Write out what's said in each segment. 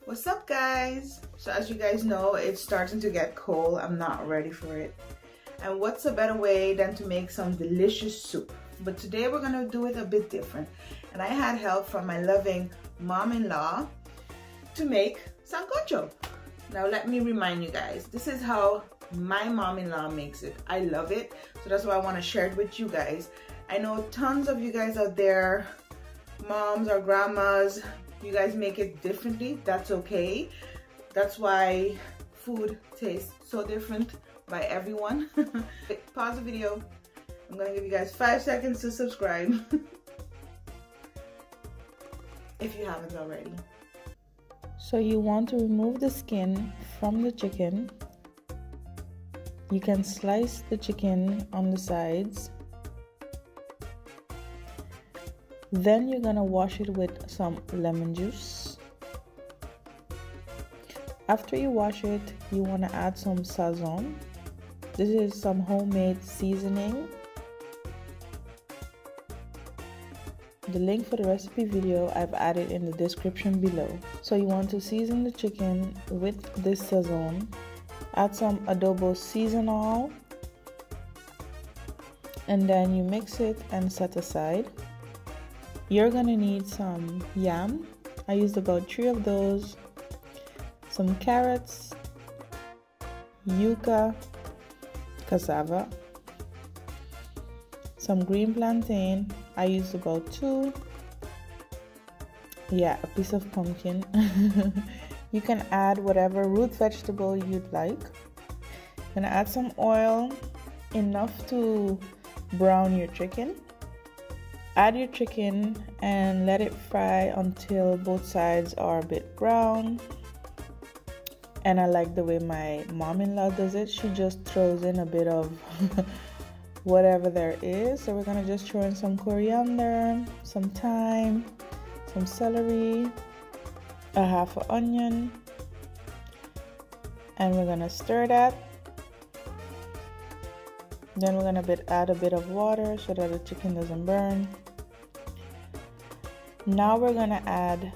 What's up, guys? So as you guys know, it's starting to get cold. I'm not ready for it. And what's a better way than to make some delicious soup? But today we're gonna do it a bit different. And I had help from my loving mom-in-law to make sancocho. Now let me remind you guys, this is how my mom-in-law makes it. I love it, so that's why I want to share it with you guys. I know tons of you guys out there, moms or grandmas, you guys make it differently. That's okay. That's why food tastes so different by everyone. Pause the video. I'm gonna give you guys 5 seconds to subscribe if you haven't already. So you want to remove the skin from the chicken. You can slice the chicken on the sides. Then you're gonna wash it with some lemon juice. After you wash it, you want to add some sazon. This is some homemade seasoning. The link for the recipe video I've added in the description below. So you want to season the chicken with this sazon. Add some adobo seasonal. And then you mix it and set aside. You're gonna need some yam. I used about 3 of those. Some carrots, yuca, cassava, some green plantain. I used about 2. Yeah, a piece of pumpkin. You can add whatever root vegetable you'd like. Gonna add some oil, enough to brown your chicken. Add your chicken and let it fry until both sides are a bit brown. And I like the way my mom-in-law does it. She just throws in a bit of whatever there is. So we're gonna just throw in some coriander, some thyme, some celery, a half an onion, and we're gonna stir that. Then we're gonna add a bit of water so that the chicken doesn't burn. Now we're gonna add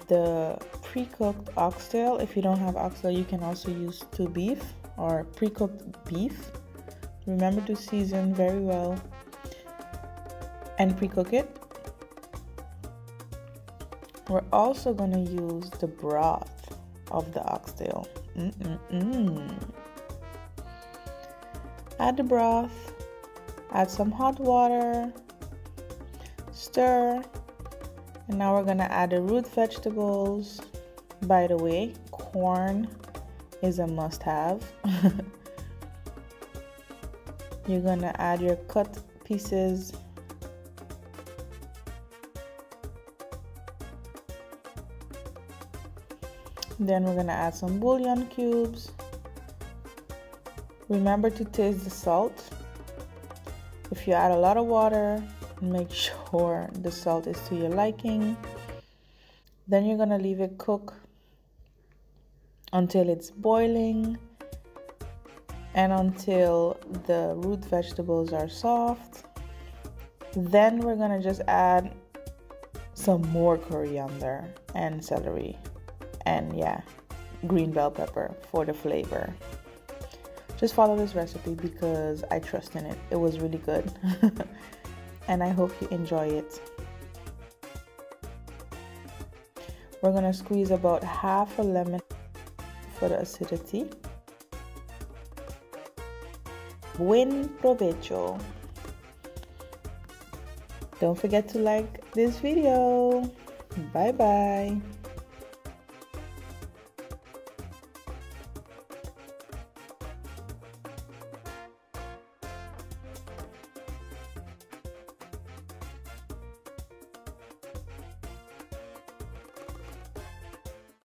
the pre-cooked oxtail. If you don't have oxtail, you can also use stew beef or pre-cooked beef. Remember to season very well and pre-cook it. We're also gonna use the broth of the oxtail. Add the broth, add some hot water, stir, and now we're gonna add the root vegetables. By the way, corn is a must-have. You're gonna add your cut pieces. Then we're gonna add some bouillon cubes. Remember to taste the salt. If you add a lot of water, make sure the salt is to your liking. Then you're gonna leave it cook until it's boiling and until the root vegetables are soft. Then we're gonna just add some more coriander and celery and green bell pepper for the flavor. Just follow this recipe because I trust in it. It was really good. And I hope you enjoy it. We're gonna squeeze about half a lemon for the acidity. Buen provecho. Don't forget to like this video. Bye bye.